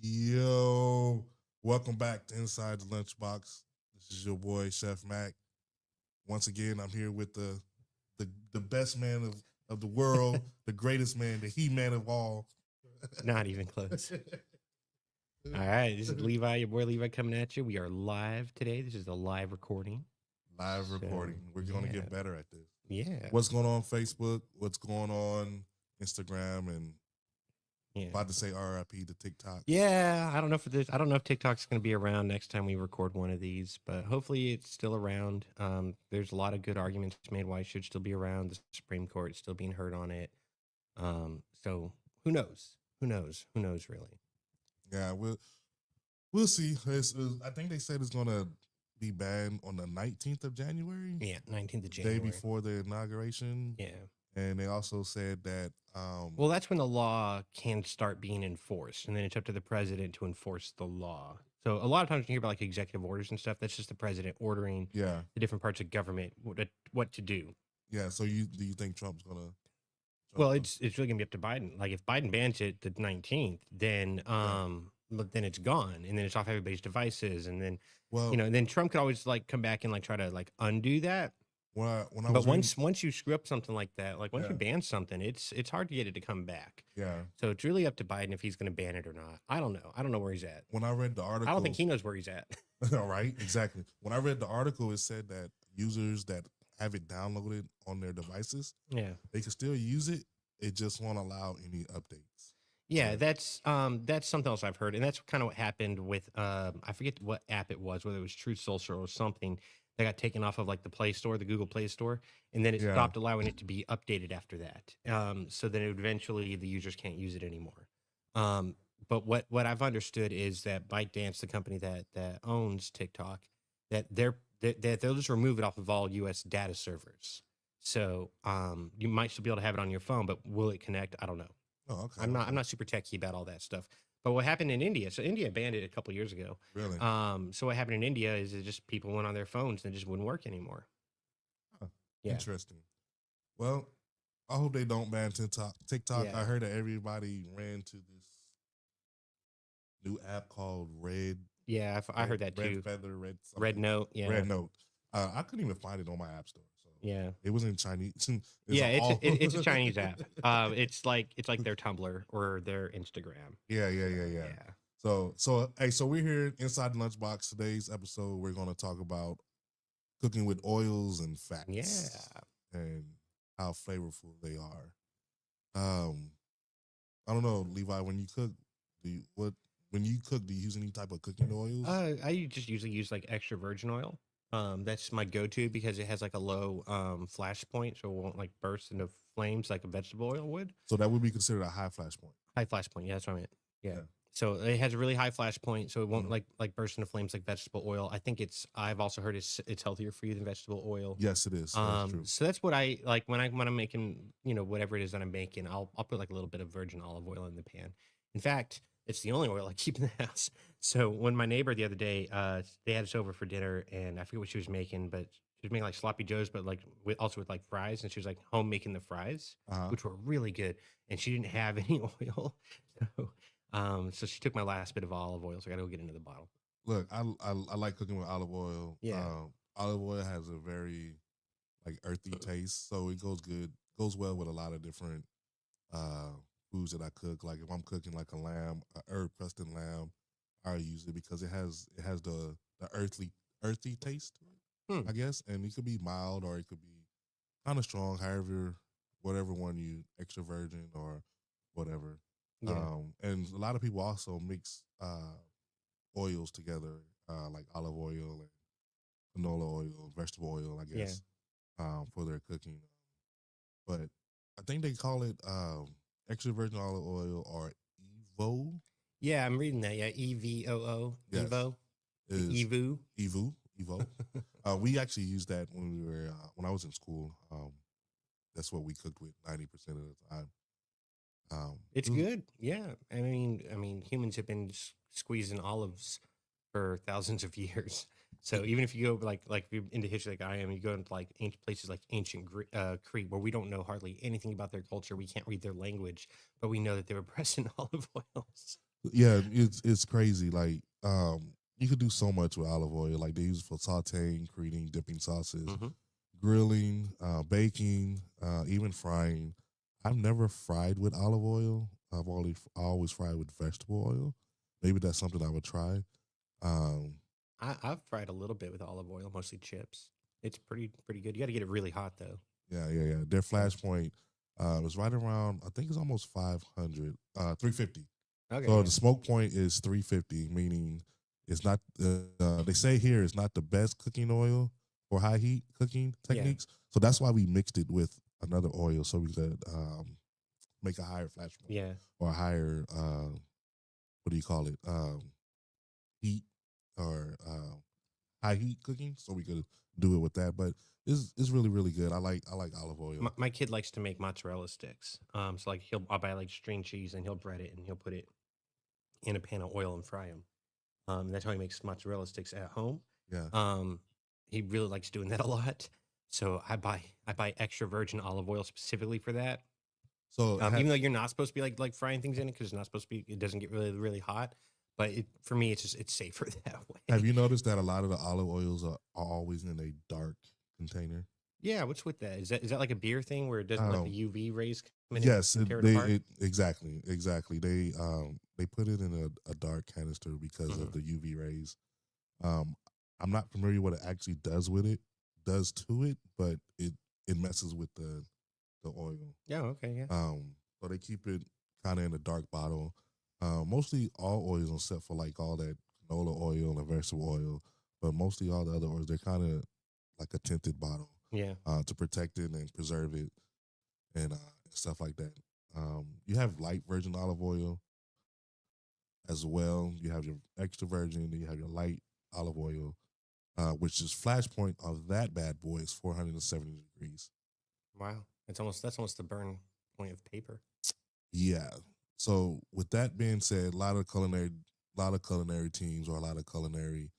Yo, welcome back to Inside the Lunchbox. This is your boy Chef MaQ. Once again, I'm here with the best man of the world, the greatest man, the he-man of all. Not even close. All right, this is Levi, your boy Levi, coming at you. We are live today. This is a live recording. Live recording. We're going to get better at this. Yeah. What's going on Facebook? What's going on Instagram? And about to say RIP to TikTok. Yeah, I don't know for this. I don't know if TikTok's going to be around next time we record one of these, but hopefully it's still around. There's a lot of good arguments made why it should still be around. The Supreme Court is still being heard on it. So who knows? Who knows? Who knows really? Yeah, we'll see. I think they said it's going to be banned on the 19th of January. Yeah, 19th of January. Day before the inauguration. Yeah. And they also said that... well, that's when the law can start being enforced. And then it's up to the president to enforce the law. So a lot of times when you hear about like executive orders and stuff, that's just the president ordering the different parts of government what to do. Yeah, so do you think Trump's going to... Well, it's really going to be up to Biden. Like if Biden bans it the 19th, then then it's gone. And then it's off everybody's devices. And then, and then Trump could always like come back and like try to like undo that. But once you screw up something like that, like once you ban something, it's hard to get it to come back. Yeah. So it's really up to Biden if he's going to ban it or not. I don't know. I don't know where he's at. When I read the article, I don't think he knows where he's at. All right, exactly. When I read the article, it said that users that have it downloaded on their devices, they can still use it. It just won't allow any updates. Yeah, that's something else I've heard, and that's kind of what happened with I forget what app it was, whether it was Truth Social or something. That got taken off of like the Play Store, the Google Play Store, and then it stopped allowing it to be updated after that. So then eventually the users can't use it anymore. But what I've understood is that ByteDance, the company that owns TikTok, that they'll just remove it off of all U.S. data servers. So you might still be able to have it on your phone, but will it connect? I don't know. Oh, okay. I'm not super techie about all that stuff. But what happened in India? So India banned it a couple years ago. Really? So what happened in India is it just people went on their phones and it just wouldn't work anymore. Huh. Yeah. Interesting. Well, I hope they don't ban TikTok. Yeah. I heard that everybody ran to this new app called Red. Yeah, I heard that too. Red Feather, Red Note. Yeah. Red Note. I couldn't even find it on my app store. Yeah, it was in Chinese. It's a Chinese app. It's like their Tumblr or their Instagram. Yeah. So we're here inside the Lunchbox. Today's episode, we're going to talk about cooking with oils and fats. Yeah, and how flavorful they are. I don't know, Levi. When you cook, do you use any type of cooking oils? I just usually use like extra virgin oil. That's my go-to because it has like a low flash point, so it won't like burst into flames like a vegetable oil would. So that would be considered a high flash point. High flash point, yeah, that's what I meant. Yeah. So it has a really high flash point, so it won't like burst into flames like vegetable oil. I think I've also heard it's healthier for you than vegetable oil. Yes, it is. That's true. So that's what I like when I'm making, whatever it is that I'm making. I'll put like a little bit of virgin olive oil in the pan. In fact, it's the only oil I keep in the house. So when my neighbor the other day, they had us over for dinner, and I forget what she was making, but she was making like sloppy joes, but like also with like fries, and she was like home making the fries, which were really good, and she didn't have any oil, so she took my last bit of olive oil, so I got to go get into the bottle. Look, I like cooking with olive oil. Yeah, olive oil has a very like earthy taste, so it goes well with a lot of different foods that I cook. Like if I'm cooking like a herb crusted lamb, I use it because it has the earthy taste to Hmm. it, I guess, and it could be mild or it could be kind of strong. However, whatever one you extra virgin or whatever. Yeah. And a lot of people also mix oils together, like olive oil and canola oil, vegetable oil, I Yeah. guess, for their cooking. But I think they call it extra virgin olive oil or Evo. Yeah, I'm reading that. Yeah, EVOO, Yes, Evo, is Evu. Evo. We actually used that when we were when I was in school. That's what we cooked with 90% of the time. It's It was, good. Yeah, I mean, humans have been squeezing olives for thousands of years. So even if you go like if you're into history like I am, you go into like ancient places like ancient Crete, where we don't know hardly anything about their culture. We can't read their language, but we know that they were pressing olive oils. yeah, it's crazy. Like you could do so much with olive oil. Like they use it for sautéing, creating dipping sauces, Hmm. grilling, baking, even frying. I've never fried with olive oil. I always fried with vegetable oil. Maybe that's something I would try. Um, I've fried a little bit with olive oil, mostly chips. It's pretty good. You got to get it really hot though. yeah. Their Yeah. flash point is right around. I think it's almost 500, 350. Okay. So Yeah. the smoke point is 350, meaning it's not. They say here it's not the best cooking oil for high heat cooking Yeah. techniques. So that's why we mixed it with another oil so we could make a higher flash point Yeah. or a higher what do you call it heat or high heat cooking. So we could do it with that. But it's really good. I like olive oil. My kid likes to make mozzarella sticks. So like I'll buy like string cheese and he'll bread it and he'll put it in a pan of oil and fry them. That's how he makes mozzarella sticks at home. Yeah. Um, he really likes doing that a lot. So I buy extra virgin olive oil specifically for that. So Even though you're not supposed to be like frying things in it because it's not supposed to be, it doesn't get really hot. But for me, it's safer that have way. you noticed that a lot of the olive oils are always in a dark container? Yeah, what's with that? Is that like a beer thing where it doesn't let the Um, UV rays come in and Yes, tear it apart? exactly. They put it in a dark canister because Hmm. of the UV rays. Um, I'm not familiar what it actually does to it, but it messes with the oil. Yeah. Okay. Yeah. So they keep it kind of in a dark bottle. Mostly all oils except for like all that canola oil and vegetable oil, but mostly all the other oils they're kind of like a tinted bottle Yeah. to protect it and preserve it and stuff like that. You have light virgin olive oil as well. You have your extra virgin, then you have your light olive oil, which is flash point of that bad boy is 470 degrees. Wow. That's almost the burn point of paper. Yeah. So with that being said, a lot of culinary teams or a lot of culinary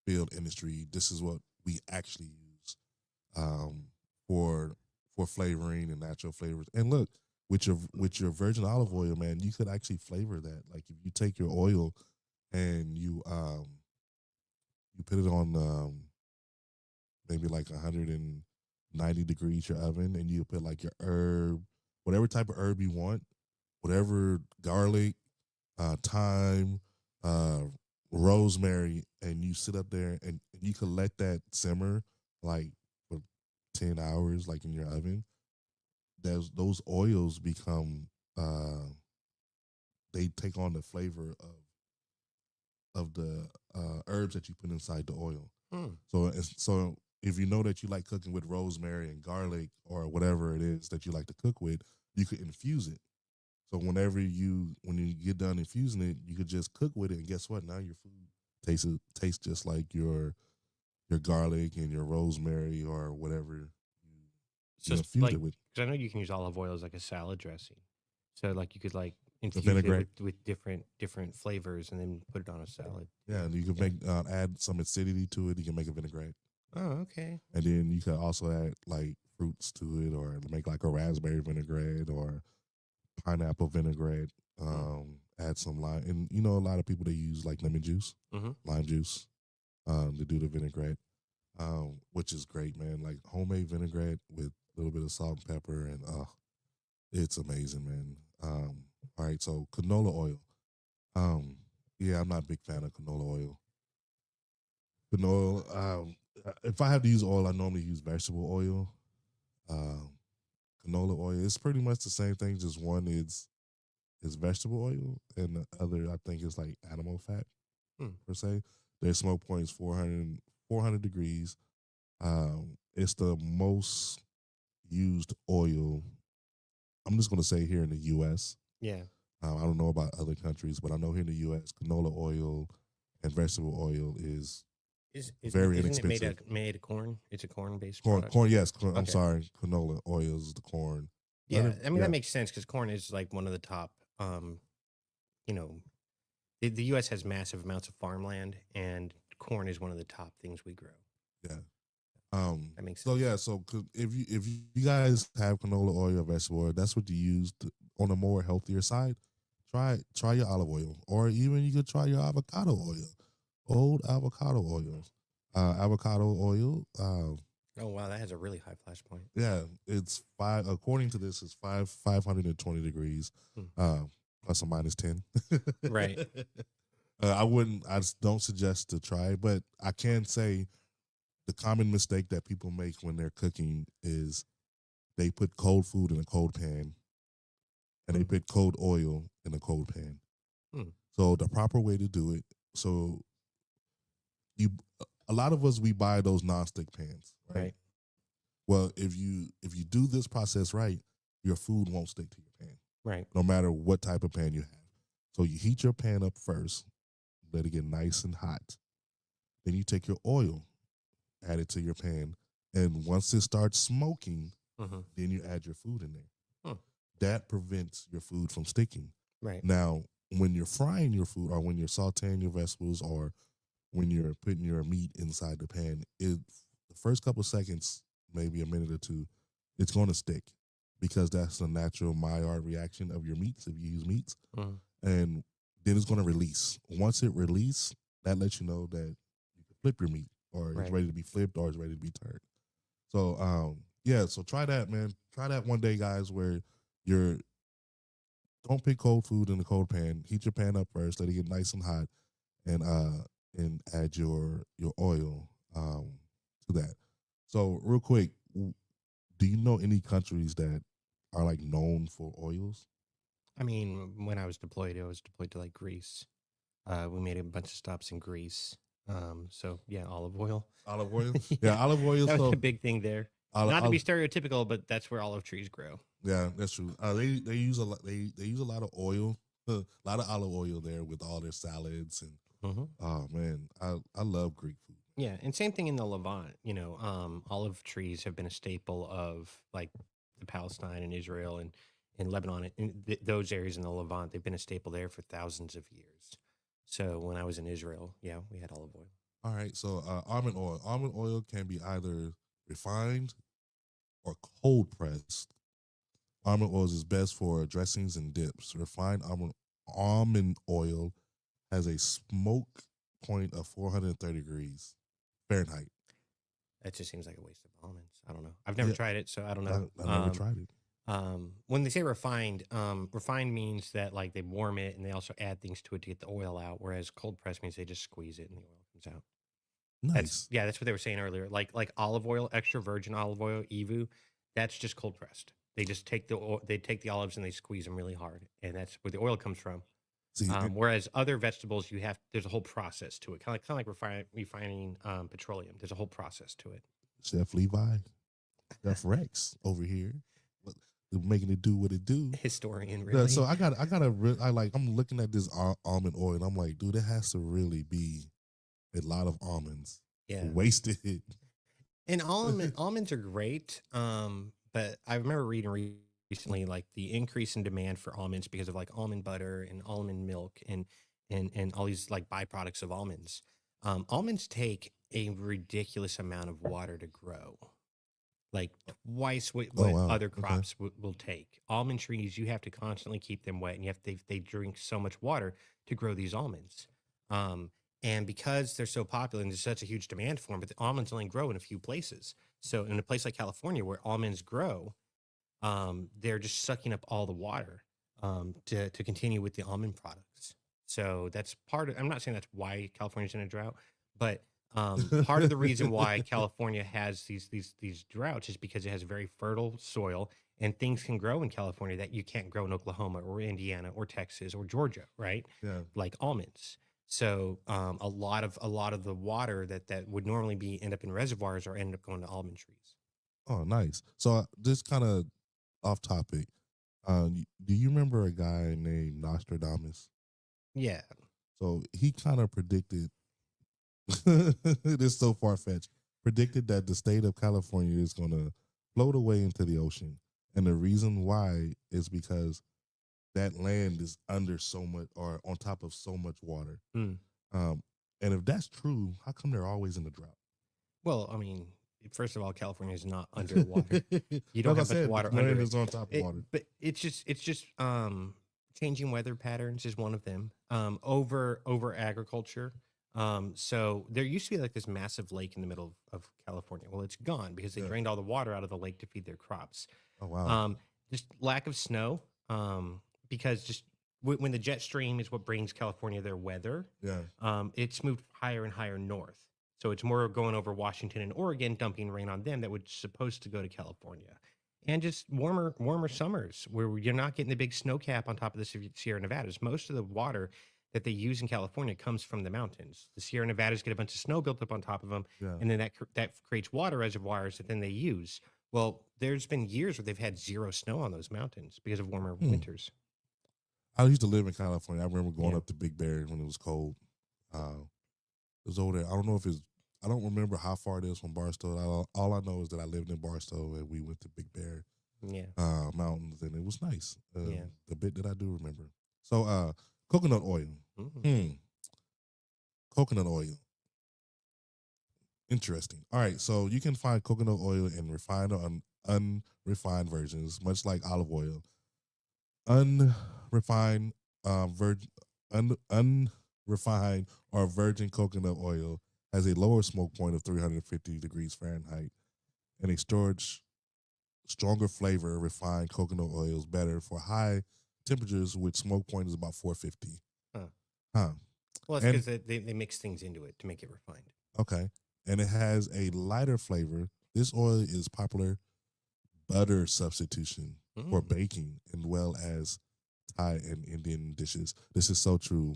field industry, this is what we actually use um, for flavoring and natural flavors. And look, with your virgin olive oil, man, you could actually flavor that. Like if you take your oil and you put it on maybe like 190 degrees your oven, and you put like your herb, whatever type of herb you want, whatever garlic, thyme, uh, rosemary, and you sit up there and you could let that simmer like for 10 hours, like in your oven. Those oils become they take on the flavor of the herbs that you put inside the oil. Hmm. So if you know that you like cooking with rosemary and garlic or whatever it is that you like to cook with, you could infuse it. So when you get done infusing it, you could just cook with it, and guess what? Now your food tastes just like your garlic and your rosemary or whatever It's you just infused like it with. because I know you can use olive oil as like a salad dressing. So like you could like The infuse it vinaigrette. with different flavors and then put it on a salad. Yeah, and you can Yeah. make add some acidity to it. You can make a vinaigrette, Oh, okay. and then you can also add like fruits to it, or make like a raspberry vinaigrette or pineapple vinaigrette. Mm. Add some lime, and a lot of people they use like lemon juice, Mm-hmm. lime juice, to do the vinaigrette, which is great, man. Like homemade vinaigrette with a little bit of salt and pepper, and it's amazing, man. All right, so canola oil. Um, Yeah, I'm not a big fan of canola oil. Canola. If I have to use oil, I normally use vegetable oil. Um, Canola oil. It's pretty much the same thing. Just one is vegetable oil, and the other I think is like animal fat Hmm. per se. Their smoke point is 400 degrees. It's the most used oil. I'm just gonna say here in the U.S. Yeah. I don't know about other countries, but I know here in the U.S. canola oil and vegetable oil is very Isn't it inexpensive. made of corn? It's a corn based Corn, product. corn, yes. Corn, I'm Okay. sorry, canola oil is the corn. Yeah, I mean Yeah, that makes sense because corn is like one of the top. You know, the U.S. has massive amounts of farmland, and corn is one of the top things we grow. yeah. That makes So sense. yeah, so if you guys have canola oil or vegetable oil, that's what you use on a more healthier side. Try your olive oil, or even you could try your avocado oil, old avocado oils. Avocado oil. Oh wow, that has a really high flash point. Yeah, it's five. According to this, it's 520 degrees, Hmm. uh, plus or minus 10. Right. I wouldn't. I just don't suggest to try, but I can say the common mistake that people make when they're cooking is they put cold food in a cold pan and they put cold oil in a cold pan. Hmm. So the proper way to do it. So you, a lot of us we buy those nonstick pans, right? Right. Well, if you do this process right, your food won't stick to your pan, Right. no matter what type of pan you have. So you heat your pan up first, let it get nice and hot. Then you take your oil, add it to your pan, and once it starts smoking, Mm-hmm. then you add your food in there. Hmm. That prevents your food from sticking. Right. Now, when you're frying your food, or when you're sautéing your vegetables, or when you're putting your meat inside the pan, the first couple seconds, maybe a minute or two, it's going to stick because that's the natural Maillard reaction of your meats if you use meats, and then it's going to release. Once it releases, that lets you know that you can flip your meat, or it's Right. ready to be flipped, or it's ready to be turned. So yeah, so try that, man. Try that one day, guys, where you're don't pick cold food in the cold pan. Heat your pan up first, let it get nice and hot, and add your oil to that. So real quick, do you know any countries that are like known for oils? I mean, when I was deployed to like Greece. We made a bunch of stops in Greece. So yeah, olive oil. Olive oil? Yeah, Yeah, olive oil. that was a So big thing there. olive, Not to be stereotypical, but that's where olive trees grow. yeah, that's true. They use a lot. They use a lot of oil, a lot of olive oil there with all their salads and Hmm. oh man, I love Greek food. Yeah, and same thing in the Levant. Olive trees have been a staple of like the Palestine and Israel and Lebanon and those areas in the Levant. They've been a staple there for thousands of years. So when I was in Israel, yeah, we had olive oil. All right, so almond oil. Almond oil can be either refined or cold pressed. Almond oil is best for dressings and dips. Refined almond oil has a smoke point of 430 degrees Fahrenheit. That just seems like a waste of almonds. I don't know. I've never Yeah, tried it, so I don't I, know. I never tried it. When they say refined, refined means that like they warm it and they also add things to it to get the oil out. Whereas cold press means they just squeeze it and the oil comes out. Nice. That's what they were saying earlier. Like olive oil, extra virgin olive oil, EVU, that's just cold pressed. They just take they take the olives and they squeeze them really hard, and that's where the oil comes from. See, Whereas other vegetables, there's a whole process to it, kind of like refining petroleum. There's a whole process to it. Chef Levi, Chef Rex over here, what- making it do what it do. Historian, Yeah, really. so I'm looking at this almond oil and I'm like, dude, it has to really be a lot of almonds Yeah. wasted. And almonds are great. But I remember reading recently like the increase in demand for almonds because of like almond butter and almond milk and all these like byproducts of almonds. Almonds take a ridiculous amount of water to grow, like twice Oh what wow. other Okay. crops will take. Almond trees, you have to constantly keep them wet, and they drink so much water to grow these almonds. And because they're so popular and there's such a huge demand for them, but the almonds only grow in a few places. So in a place like California where almonds grow, they're just sucking up all the water to continue with the almond products. So that's part of, I'm not saying that's why California's in a drought, but part of the reason why California has these droughts is because it has very fertile soil and things can grow in California that you can't grow in Oklahoma or Indiana or Texas or Georgia, right? Yeah. Like almonds. So a lot of the water that would normally be end up in reservoirs or end up going to almond trees. Oh, nice. So this kind of off topic. Do you remember a guy named Nostradamus? Yeah. So he kind of predicted. It is so far fetched. Predicted that the state of California is going to float away into the ocean, and the reason why is because that land is under so much or on top of so much water. Mm. Um, and if that's true, how come they're always in the drought? Well, I mean, first of all, California is not underwater. You don't Like I have much said, water the under land it. is on top of water. But it's just changing weather patterns is one of them. Over agriculture. So there used to be like this massive lake in the middle of California. Well, it's gone because they Yeah. drained all the water out of the lake to feed their crops. Oh wow. Just lack of snow. Because just when the jet stream is what brings California their weather, Yeah. it's moved higher and higher north. So it's more going over Washington and Oregon, dumping rain on them that was supposed to go to California. And just warmer summers where you're not getting the big snow cap on top of the Sierra Nevadas. Most of the water that they use in California comes from the mountains. The Sierra Nevadas get a bunch of snow built up on top of them, Yeah. and then that creates water reservoirs that then they use. Well, there's been years where they've had zero snow on those mountains because of warmer winters. I used to live in California. I remember going Yeah. up to Big Bear when it was cold. It was over there. I don't know if it's. I don't remember how far it is from Barstow. All I know is that I lived in Barstow and we went to Big Bear Yeah. Mountains, and it was nice. Yeah. The bit that I do remember. So, coconut oil. Coconut oil. Interesting. All right, so you can find coconut oil in refined or unrefined versions, much like olive oil. Unrefined, unrefined or virgin coconut oil has a lower smoke point of 350 degrees Fahrenheit, and a stronger flavor. Refined coconut oil is better for high temperatures, which smoke point is about 450. Huh. Well, it's because they mix things into it to make it refined. Okay. And it has a lighter flavor. This oil is popular butter substitution for baking, as well as Thai and Indian dishes. This is so true.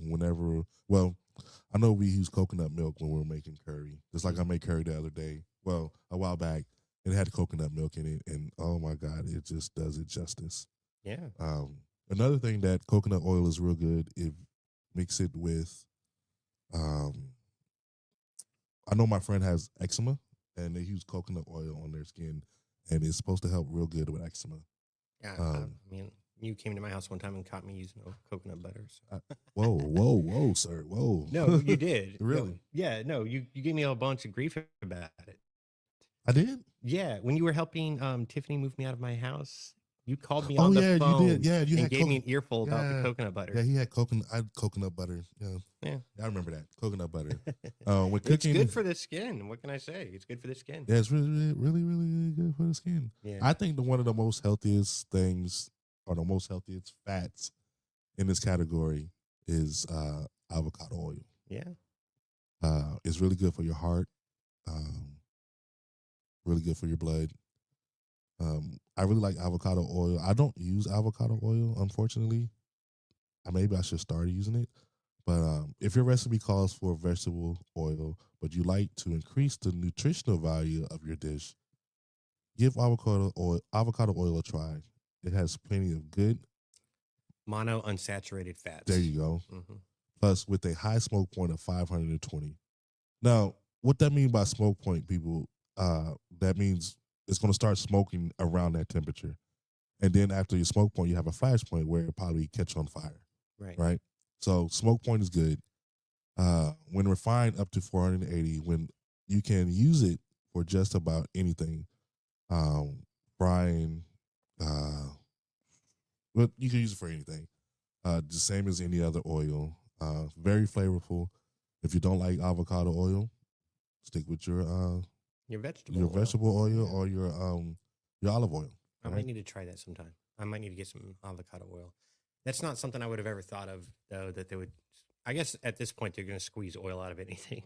I know we use coconut milk when we're making curry. Just like I made curry the other day. Well, a while back, it had coconut milk in it, and oh my God, it just does it justice. Yeah. Another thing that coconut oil is real good, if mix it with, I know my friend has eczema, and they use coconut oil on their skin, and it's supposed to help real good with eczema. Yeah. I mean, you came to my house one time and caught me using coconut butter. So. Whoa, sir, whoa. No, you did. Really? No, yeah, no, you gave me a bunch of grief about it. I did? Yeah, when you were helping Tiffany move me out of my house, you called me Oh, on the yeah, phone. you did. Yeah, you and had gave me an earful about the Yeah. coconut butter. Yeah, he had coconut. I had coconut butter. Yeah, Yeah. I remember that coconut butter. When It's cooking, good for the skin. What can I say? It's good for the skin. yeah, it's really good for the skin. Yeah. I think one of the most healthiest things, or the most healthiest fats in this category, is avocado oil. Yeah. It's really good for your heart. Really good for your blood. I really like avocado oil. I don't use avocado oil, unfortunately. Maybe I should start using it. But if your recipe calls for vegetable oil, but you like to increase the nutritional value of your dish, give avocado oil a try. It has plenty of good Monounsaturated fats. There you go. Mm-hmm. Plus, with a high smoke point of 520. Now, what that means by smoke point, people, that means it's going to start smoking around that temperature. And then after your smoke point, you have a flash point where it probably catch on fire. Right? So smoke point is good. When refined up to 480, when you can use it for just about anything. Frying, but you can use it for anything. The same as any other oil. Very flavorful. If you don't like avocado oil, stick with your vegetable oil or your olive oil. I might need to try that sometime. I might need to get some avocado oil. That's not something I would have ever thought of, though, that they would I guess at this point they're going to squeeze oil out of anything.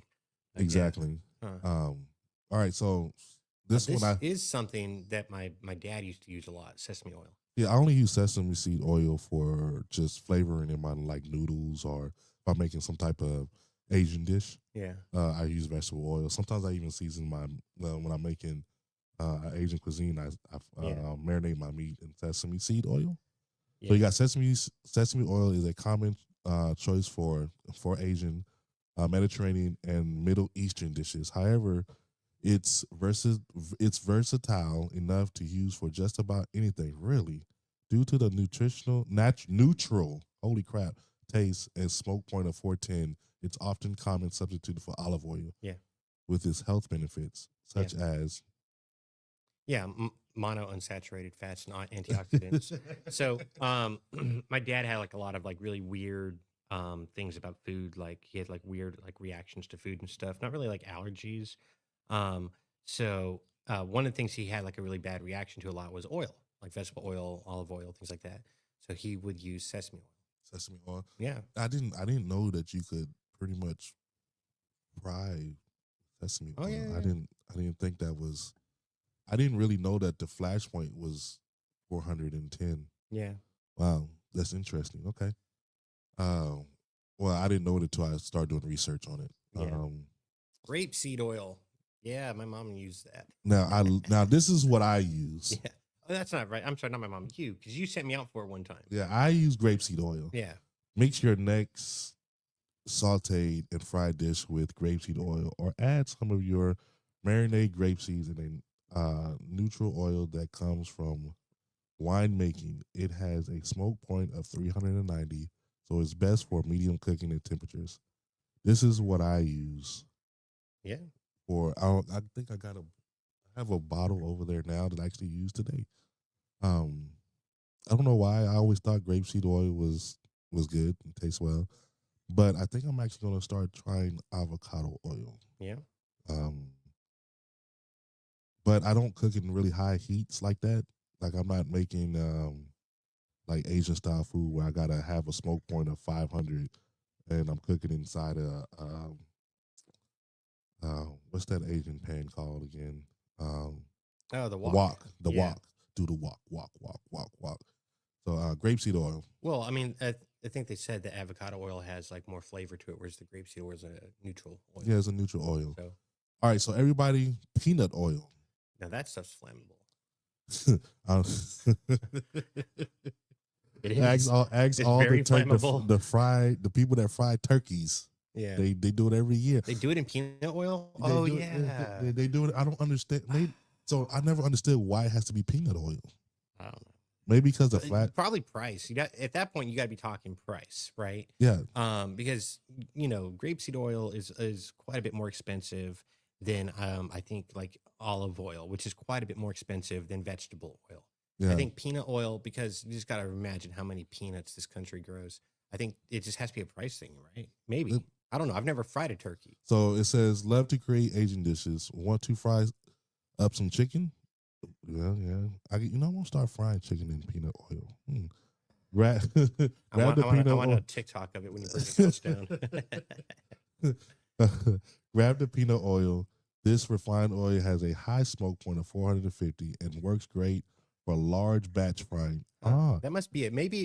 I guess. Exactly. Huh. All right, so This one is something that my dad used to use a lot, sesame oil. I only use sesame seed oil for just flavoring in my like noodles or if I'm making some type of Asian dish. Yeah. I use vegetable oil. Sometimes I even season my when I'm making Asian cuisine. I marinate my meat in sesame seed oil. Yeah. So you got sesame oil is a common choice for Asian, Mediterranean, and Middle Eastern dishes. However, it's versatile enough to use for just about anything, really, due to the neutral, holy crap, taste and smoke point of 410. It's often common substitute for olive oil. Yeah. With its health benefits, such as monounsaturated fats and antioxidants. So, my dad had like a lot of like really weird things about food. Like he had like weird like reactions to food and stuff. Not really like allergies. Um, one of the things he had like a really bad reaction to a lot was oil, like vegetable oil, olive oil, things like that. So he would use sesame oil. Sesame oil. Yeah. I didn't know that you could pretty much fry sesame oil. Yeah. I didn't think that was. I didn't really know that the flash point was 410. Yeah. Wow, that's interesting. Okay. Well, I didn't know it until I started doing research on it. Yeah. Rapeseed oil. Yeah, my mom used that. Now this is what I use. Yeah. Oh, that's not right. I'm sorry, not my mom. You, because you sent me out for it one time. Yeah, I use grapeseed oil. Yeah. Mix your next sauteed and fried dish with grapeseed oil, or add some of your marinade grape seeds in a neutral oil that comes from winemaking. It has a smoke point of 390, so it's best for medium cooking and temperatures. This is what I use. Yeah. I think I have a bottle over there now that I actually used today. I don't know why. I always thought grapeseed oil was good and tastes well, but I think I'm actually going to start trying avocado oil. Yeah. But I don't cook in really high heats like that. Like I'm not making like Asian style food where I gotta have a smoke point of 500, and I'm cooking inside a what's that Asian pan called again? The wok. The wok. Do the wok. So grapeseed oil. Well, I mean, I think they said that avocado oil has like more flavor to it, whereas the grapeseed oil is a neutral oil. Yeah, it's a neutral oil. So, all right, so everybody, peanut oil. Now that stuff's flammable. It is. Ask all the people that fry turkeys. Yeah, they do it every year. They do it in peanut oil. They do it. I don't understand. So I never understood why it has to be peanut oil. I don't know. Maybe because of flat. Probably price. At that point you got to be talking price, right? Yeah. Because grapeseed oil is quite a bit more expensive than I think like olive oil, which is quite a bit more expensive than vegetable oil. Yeah. I think peanut oil, because you just got to imagine how many peanuts this country grows. I think it just has to be a price thing, right? Maybe. I don't know. I've never fried a turkey. So it says, love to create Asian dishes. Want to fry up some chicken? Yeah. I'm going to start frying chicken in peanut oil. I want a TikTok of it when you bring the house down. Grab the peanut oil. This refined oil has a high smoke point of 450 and works great for large batch frying. That must be it. Maybe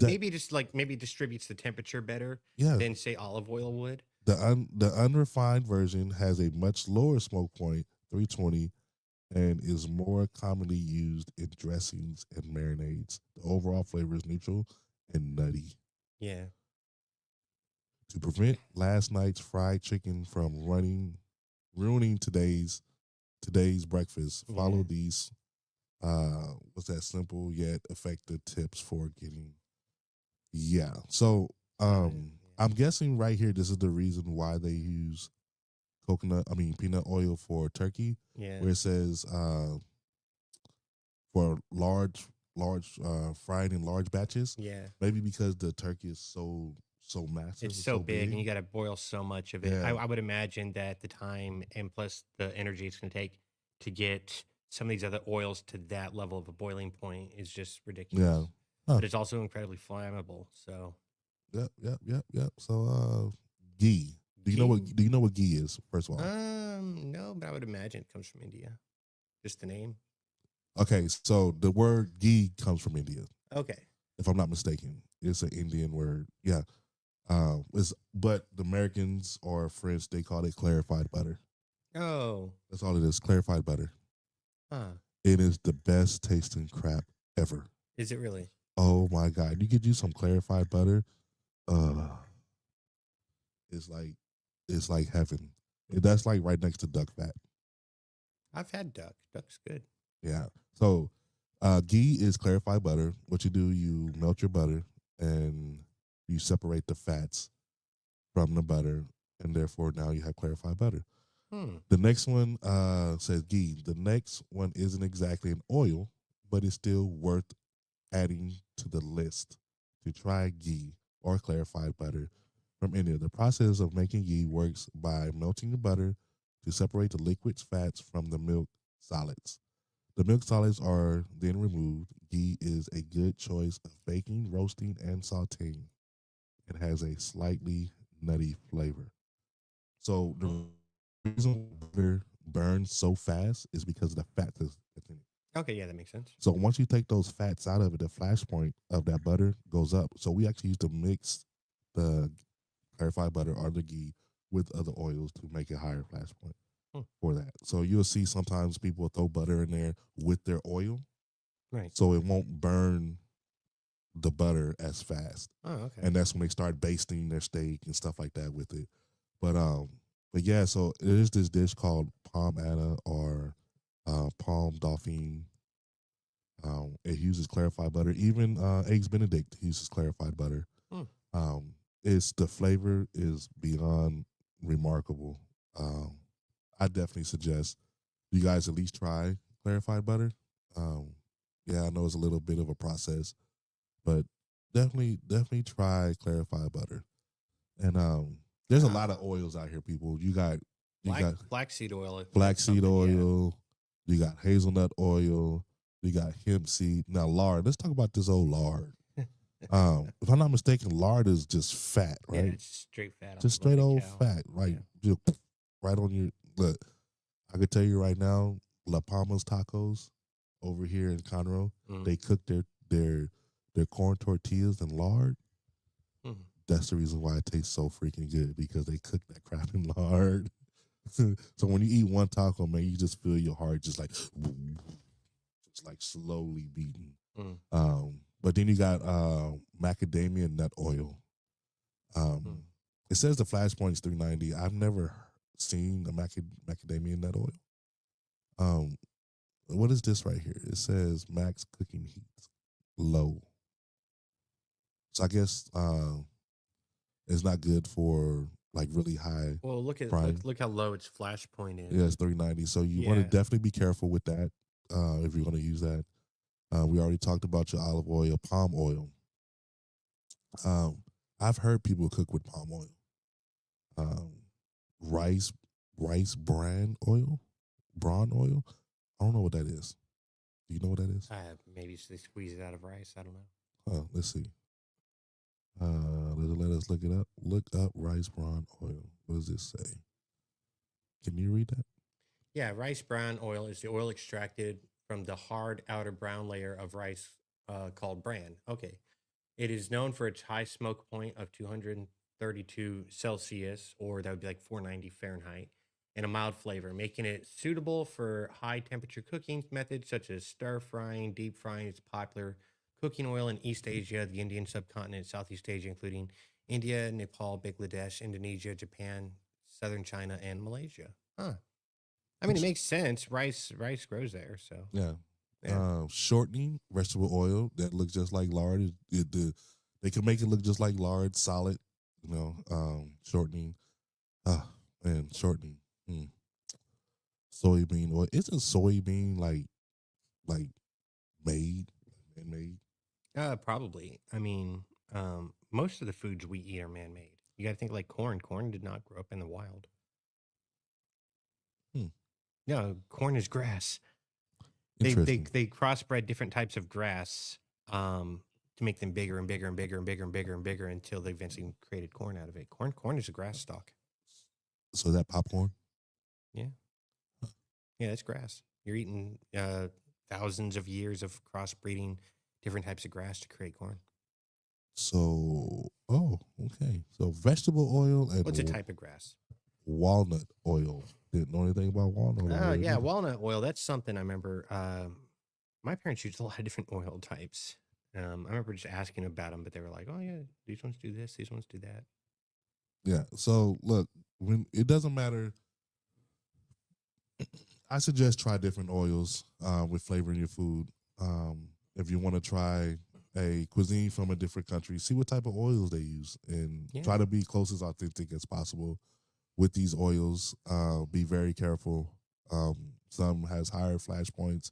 distributes the temperature better than say olive oil would. The unrefined version has a much lower smoke point, 320, and is more commonly used in dressings and marinades. The overall flavor is neutral and nutty. Yeah. To prevent last night's fried chicken from ruining today's breakfast, follow these simple yet effective tips for getting. Yeah. So I'm guessing right here this is the reason why they use peanut oil for turkey. Yeah. Where it says for large frying in large batches. Yeah. Maybe because the turkey is so massive. It's so big and you got to boil so much of it. Yeah. I would imagine that the time and plus the energy it's going to take to get some of these other oils to that level of a boiling point is just ridiculous. Yeah. But it's also incredibly flammable. So. Yep. So ghee. Do you know Ghee? what Do you know what ghee is? First of all, No, but I would imagine it comes from India. Just the name. okay. So the word ghee comes from India, Okay. if I'm not mistaken. It's an Indian word. Yeah. But the Americans or French they call it clarified butter. Oh. That's all it is. Clarified butter. Huh. It is the best tasting crap ever. Is it really? Oh my god! You could use some clarified butter. Uh, it's like heaven. That's like right next to duck fat. I've had duck. Duck's good. Yeah. So, ghee is clarified butter. What you do, you melt your butter and you separate the fats from the butter, and therefore now you have clarified butter. The next one says ghee. The next one isn't exactly an oil, but it's still worth adding to the list to try ghee or clarified butter from India. The process of making ghee works by melting the butter to separate the liquids fats from the milk solids. The milk solids are then removed. Ghee is a good choice of baking, roasting, and sauteing. It has a slightly nutty flavor. So the reason butter burns so fast is because of the fat that's in it. Okay, yeah, that makes sense. So once you take those fats out of it, the flash point of that butter goes up. So we actually used to mix the clarified butter or the ghee with other oils to make a higher flash point for that. So you'll see sometimes people will throw butter in there with their oil, Right. so it won't burn the butter as fast. Oh, okay. And that's when they start basting their steak and stuff like that with it. But yeah, so there's this dish called palm Anna or palm dauphine. It uses clarified butter. Even eggs Benedict uses clarified butter. It's the flavor is beyond remarkable. I definitely suggest you guys at least try clarified butter. Yeah, I know it's a little bit of a process, but definitely try clarified butter. And there's a lot of oils out here, people. You got flaxseed oil. flaxseed Yeah. oil. You got hazelnut oil. You got hemp seed. Now lard. Let's talk about this old lard. If I'm not mistaken, lard is just fat, right? Yeah, it's straight fat. Just straight old fat, right? Just right on your look. I could tell you right now, La Palma's Tacos over here in Conroe, they cook their corn tortillas in lard. That's the reason why it tastes so freaking good, because they cook that crap in lard. So when you eat one taco, man, you just feel your heart just like slowly beating. But then you got macadamia nut oil. It says the flash point is 390. I've never seen a macadamia nut oil. What is this right here? It says max cooking heat low. So I guess it's not good for like really high. Well, look how low its flash point is. Yeah, it's 390. So you want to definitely be careful with that if you're going to use that. We already talked about your olive oil, palm oil. I've heard people cook with palm oil. Rice bran oil. I don't know what that is. Do you know what that is? Maybe they squeeze it out of rice. I don't know. Let's see. Let us look it up. Look up rice bran oil. What does this say? Can you read that? Yeah, rice bran oil is the oil extracted from the hard outer brown layer of rice called bran. Okay. It is known for its high smoke point of 232 Celsius, or that would be like 490 Fahrenheit, and a mild flavor, making it suitable for high temperature cooking methods such as stir frying, deep frying. It's popular cooking oil in East Asia, the Indian subcontinent, Southeast Asia, including India, Nepal, Bangladesh, Indonesia, Japan, southern China, and Malaysia. I mean, it makes sense. Rice grows there, so yeah. Shortening vegetable oil that looks just like lard. They can make it look just like lard, solid. Shortening. Shortening. Soybean oil. Isn't soybean like man-made? Probably. I mean, most of the foods we eat are man-made. You got to think like corn. Corn did not grow up in the wild. No, corn is grass. They crossbred different types of grass to make them bigger and bigger and bigger and bigger and bigger and bigger until they eventually created corn out of it. Corn is a grass stalk. So is that popcorn? Yeah. Yeah, that's grass. You're eating thousands of years of crossbreeding different types of grass to create corn. So, okay. So vegetable oil and What's a type of grass? walnut oil. Didn't know anything about walnut oil. Yeah, walnut oil. That's something I remember. My parents used a lot of different oil types. I remember just asking about them, but they were like, "Oh yeah, these ones do this, these ones do that." Yeah. So look, when it doesn't matter, I suggest try different oils with flavoring your food. If you want to try a cuisine from a different country, see what type of oils they use, and try to be close as authentic as possible with these oils. Be very careful. Some has higher flash points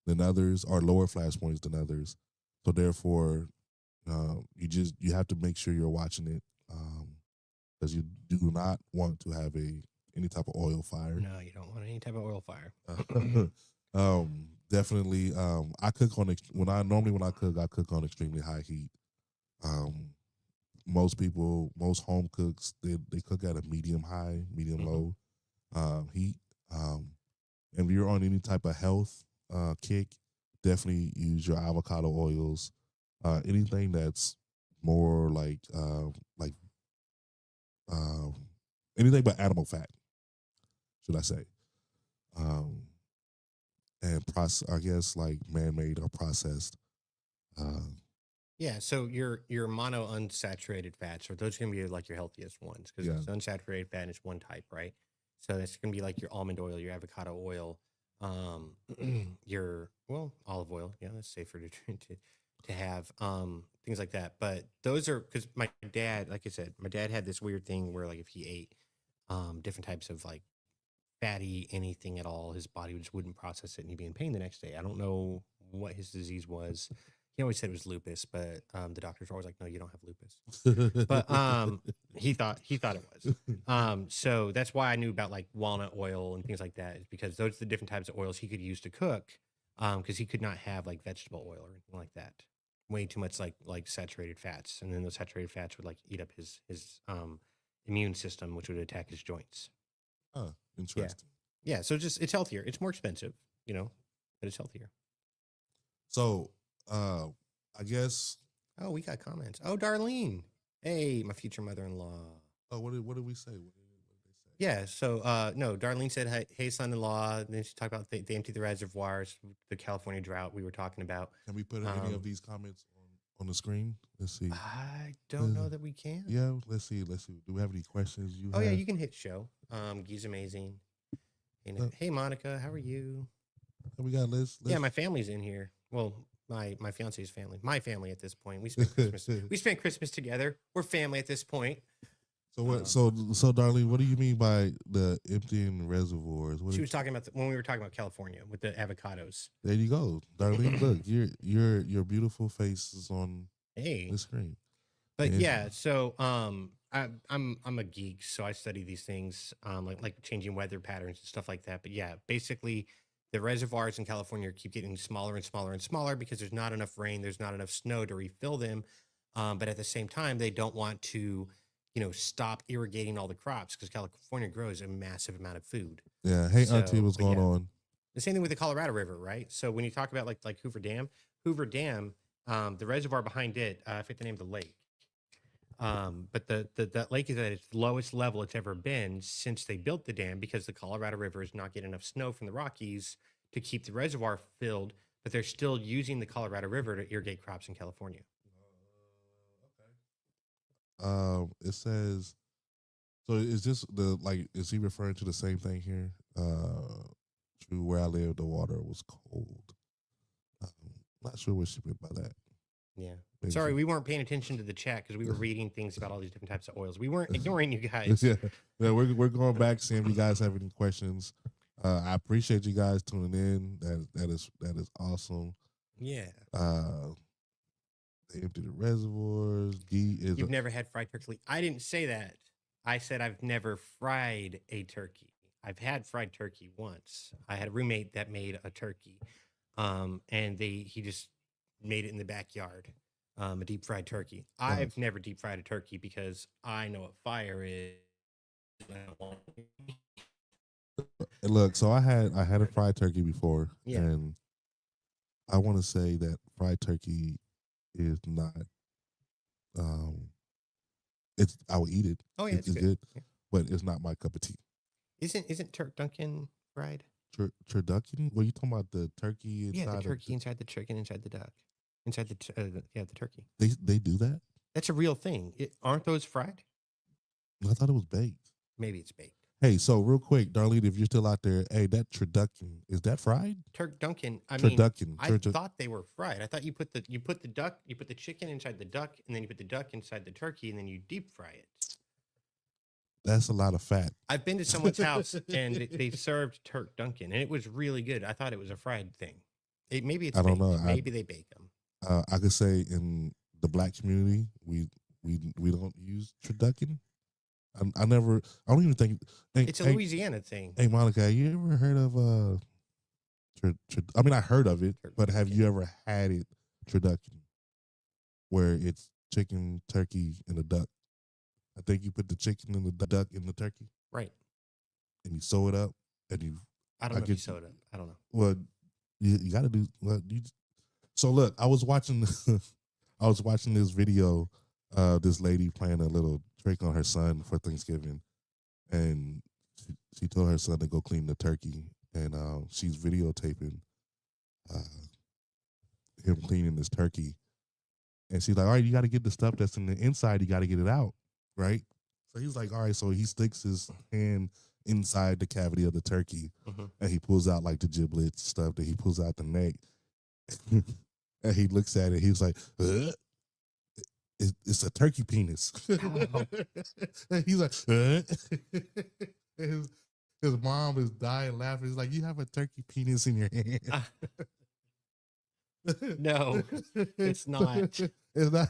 than others, or lower flash points than others. So therefore, you have to make sure you're watching it, because you do not want to have any type of oil fire. No, you don't want any type of oil fire. Definitely. I cook on when I cook on extremely high heat. Most home cooks, they cook at a medium high, medium low heat. If you're on any type of health kick, definitely use your avocado oils. Anything that's more like anything but animal fat, should I say? And I guess like man-made or processed. Yeah, so your mono unsaturated fats, or those going to be like your healthiest ones, because it's unsaturated fat and it's one type, right? So that's going to be like your almond oil, your avocado oil, your olive oil. Yeah, that's safer to have things like that. But those are because my dad, like I said, my dad had this weird thing where like if he ate different types of like fatty anything at all, his body just wouldn't process it and he'd be in pain the next day. I don't know what his disease was. He always said it was lupus, but the doctors were always like, "No, you don't have lupus." But he thought it was. So that's why I knew about like walnut oil and things like that, is because those are the different types of oils he could use to cook. Because he could not have like vegetable oil or anything like that. Way too much like saturated fats, and then those saturated fats would like eat up his immune system, which would attack his joints. Oh, interesting. Yeah. So it's healthier. It's more expensive, but it's healthier. So, I guess. Oh, we got comments. Oh, Darlene. Hey, my future mother-in-law. Oh, what did we say? What did they say? Yeah. So, no, Darlene said, hey, son-in-law. And then she talked about they empty the reservoirs, the California drought we were talking about. Can we put any of these comments on the screen? Let's see. I don't know that we can. Yeah, let's see. Do we have any questions? Yeah, you can hit show. Guy's amazing. Hey, Monica, how are you? We got Liz. Yeah, my family's in here. Well, my fiance's family, my family at this point. We spent Christmas. We spent Christmas together. We're family at this point. So what? So Darlene, what do you mean by the emptying reservoirs? She was talking about when we were talking about California with the avocados. There you go, Darlene. Look, your beautiful face is on the screen. But yeah, so I'm a geek, so I study these things, like changing weather patterns and stuff like that. But yeah, basically, the reservoirs in California keep getting smaller and smaller and smaller because there's not enough rain, there's not enough snow to refill them. But at the same time, they don't want to, stop irrigating all the crops because California grows a massive amount of food. Yeah. Hey, Auntie, what's going on? The same thing with the Colorado River, right? So when you talk about like Hoover Dam, the reservoir behind it, I forget the name of the lake. But that lake is at its lowest level it's ever been since they built the dam, because the Colorado River is not getting enough snow from the Rockies to keep the reservoir filled, but they're still using the Colorado River to irrigate crops in California. It says, so is this is he referring to the same thing here? True, where I live, the water was cold. Not sure what she meant by that. Yeah. Maybe sorry, we weren't paying attention to the chat because we were reading things about all these different types of oils. We weren't ignoring you guys. Yeah, we're going back, seeing if you guys have any questions. I appreciate you guys tuning in. That is awesome. Yeah. They empty the reservoirs. You've never had fried turkey? I didn't say that. I said I've never fried a turkey. I've had fried turkey once. I had a roommate that made a turkey, and he just made it in the backyard. A deep fried turkey. I've never deep fried a turkey because I know what fire is. And look, so I had a fried turkey before, Yeah. and I want to say that fried turkey is not. Um, it's I will eat it. Oh yeah, it's It's good. good, Yeah. but it's not my cup of tea. Isn't Turk Dunkin' fried? Turducken? What are you talking about? The turkey Yeah, the inside turkey inside the chicken, inside the duck, inside the turkey. they do that? That's a real thing. Aren't those fried? I thought it was baked. Maybe it's baked. Hey, so real quick, Darlene, if you're still out there, hey, that turducken, is that fried? Turk Dunkin'. I mean, Turducken. I thought they were fried. I thought you put the duck, you put the chicken inside the duck, and then you put the duck inside the turkey, and then you deep fry it. That's a lot of fat. I've been to someone's house and they served Turk Dunkin', and it was really good. I thought it was a fried thing. Maybe it's I don't baked. know. Maybe they bake them. I could say in the black community, we don't use turducken. I don't even think It's a Louisiana thing. Hey, Monica, have you ever heard of I mean, I heard of it, but have you ever had it turducken, where it's chicken, turkey, and a duck? I think you put the chicken and the duck in the turkey, Right? and you sew it up, and you. I don't know if you sewed up. I don't know. Well, you got to do well. So look, I was watching this video. This lady playing a little trick on her son for Thanksgiving, and she told her son to go clean the turkey, and she's videotaping him cleaning this turkey, and she's like, "All right, you got to get the stuff that's in the inside. You got to get it out, right?" So he's like, "All right." So he sticks his hand inside the cavity of the turkey, and he pulls out like the giblets stuff. That he pulls out the neck, and he looks at it. He's like, It's a turkey penis." And he's like, his mom is dying laughing. He's like, "You have a turkey penis in your hand." No, it's not. It's not.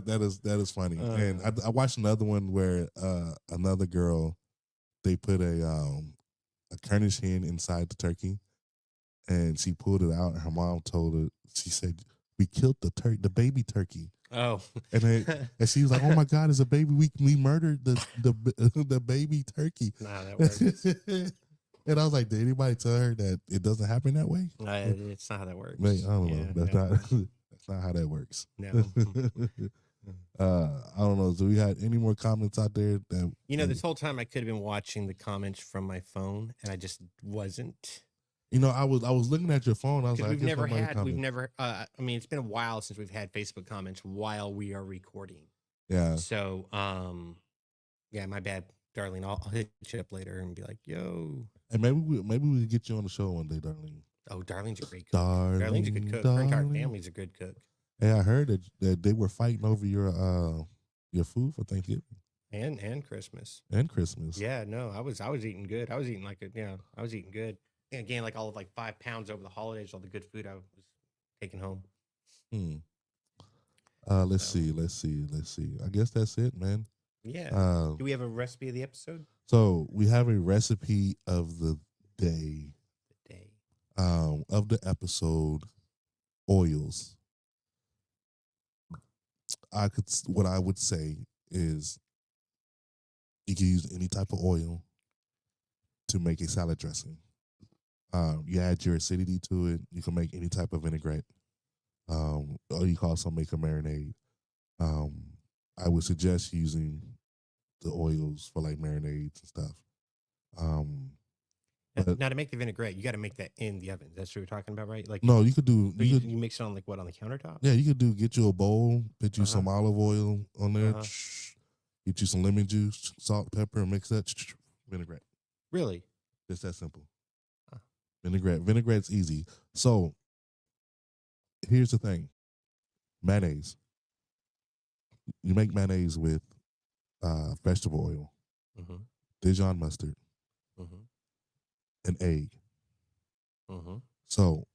that is funny. And I watched another one where another girl, they put a Cornish hen inside the turkey, and she pulled it out, and her mom told her, she said, "We killed the baby turkey." Oh, and she was like, "Oh my God, it's a baby! We murdered the baby turkey." Nah, that works. And I was like, "Did anybody tell her that it doesn't happen that way?" It's not how that works. Man, I don't know. That's no. that's not how that works. No. I don't know. So we had any more comments out there that this whole time I could have been watching the comments from my phone, and I just wasn't. I was looking at your phone. I was like, we've never. I mean, it's been a while since we've had Facebook comments while we are recording. Yeah. So, yeah, my bad, Darlene. I'll hit you up later and be like, "Yo." And maybe we could get you on the show one day, Darlene. Oh, Darlene's a great cook. Darlene's a good cook. Her entire family's a good cook. Hey, I heard that they were fighting over your food for Thanksgiving and Christmas. And Christmas. Yeah, no, I was eating good. I was eating I was eating good. I gained like all of 5 pounds over the holidays. All the good food I was taking home. Let's see. I guess that's it, man. Yeah. Do we have a recipe of the episode? So we have a recipe of the day. Of the episode, oils. What I would say is you can use any type of oil to make a salad dressing. You add your acidity to it. You can make any type of vinaigrette. Or you can also make a marinade. I would suggest using the oils for marinades and stuff. Now to make the vinaigrette, you got to make that in the oven. That's what you're talking about, right? No, you could do. You mix it on on the countertop? Yeah, you could get you a bowl, put you some olive oil on there, get you some lemon juice, salt, pepper, and mix that vinaigrette. Really? Just that simple. Vinaigrette's easy. So here's the thing: mayonnaise. You make mayonnaise with vegetable oil, Dijon mustard, an egg. So,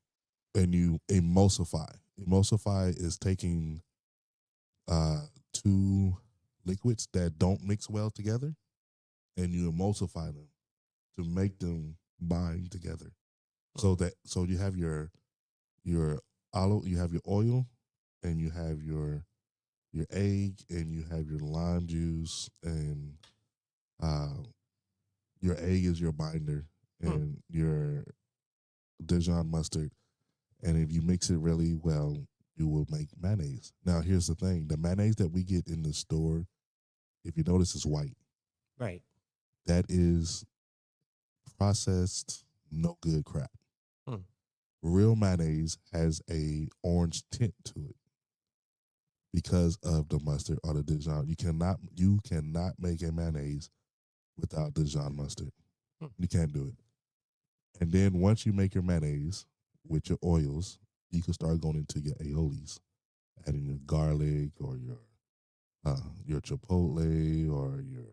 and you emulsify. Emulsify is taking 2 liquids that don't mix well together, and you emulsify them to make them bind together. So you have your olive, you have your oil, and you have your egg, and you have your lime juice, and uh, your egg is your binder, Hmm. and your Dijon mustard. And if you mix it really well, you will make mayonnaise. Now, here's the thing: the mayonnaise that we get in the store, if you notice, is white. Right. That is processed, no good crap. Hmm. Real mayonnaise has a orange tint to it because of the mustard or the Dijon. You cannot make a mayonnaise without Dijon mustard. Hmm. You can't do it. And then once you make your mayonnaise with your oils, you can start going into your aiolis, adding your garlic or your chipotle or your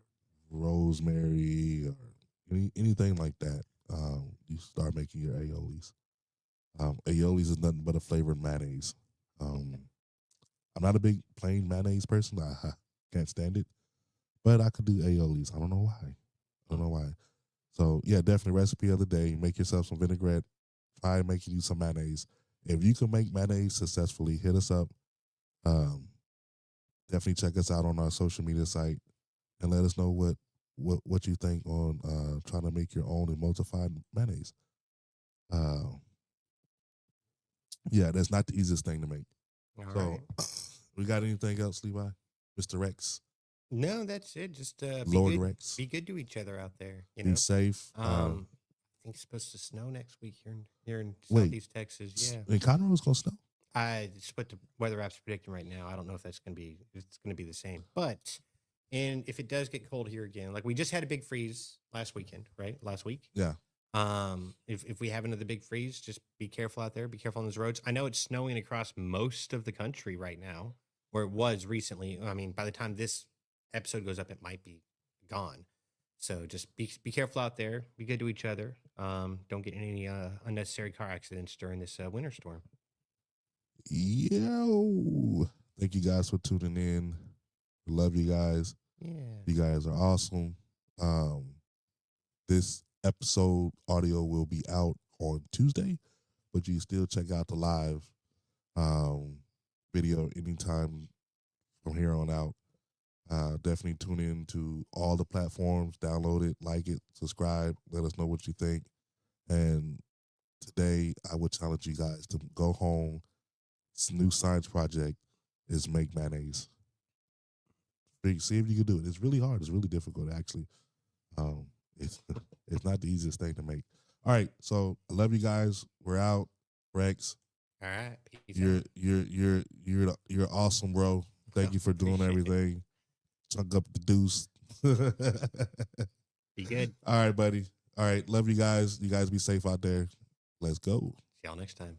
rosemary or anything like that. You start making your aiolis. Aiolis is nothing but a flavored mayonnaise. Um, I'm not a big plain mayonnaise person. I can't stand it, but I could do aiolis. I don't know why. I don't know why. So yeah, definitely recipe of the day. Make yourself some vinaigrette. Try making you some mayonnaise. If you can make mayonnaise successfully, hit us up. Um, definitely check us out on our social media site and let us know what you think on trying to make your own emulsified mayonnaise. Uh, yeah, that's not the easiest thing to make. All So, right. we got anything else, Levi? Mr. Rex, No, that's it. Just Lord Rex, be good to each other out there. be safe. I think it's supposed to snow next week here in Wait, Southeast Texas. Yeah. in Conroe it's gonna snow. It's what the weather app's predicting right now. I don't know if that's it's gonna be the same. But and if it does get cold here again, like we just had a big freeze last weekend, right? Last week. Yeah, If we have another big freeze, just be careful out there. Be careful on those roads. I know it's snowing across most of the country right now, or it was recently. I mean, by the time this episode goes up, it might be gone. So just be careful out there. Be good to each other. Don't get in any unnecessary car accidents during this winter storm. yo. Thank you guys for tuning in. Love you guys. Yeah. You guys are awesome. This episode audio will be out on Tuesday, but you can still check out the live video anytime from here on out. Definitely tune in to all the platforms, download it, like it, subscribe, let us know what you think. And today I would challenge you guys to go home. This new science project is make mayonnaise. See if you can do it. It's really hard. It's really difficult actually. It's it's not the easiest thing to make. All right, so I love you guys. We're out. Rex, All right. Peace you're out. you're you're you're you're awesome, bro. Thank you for doing Appreciate it. everything. Chunk up the deuce. Be good. All right, buddy. All right, love you guys. You guys be safe out there. Let's go. See y'all next time.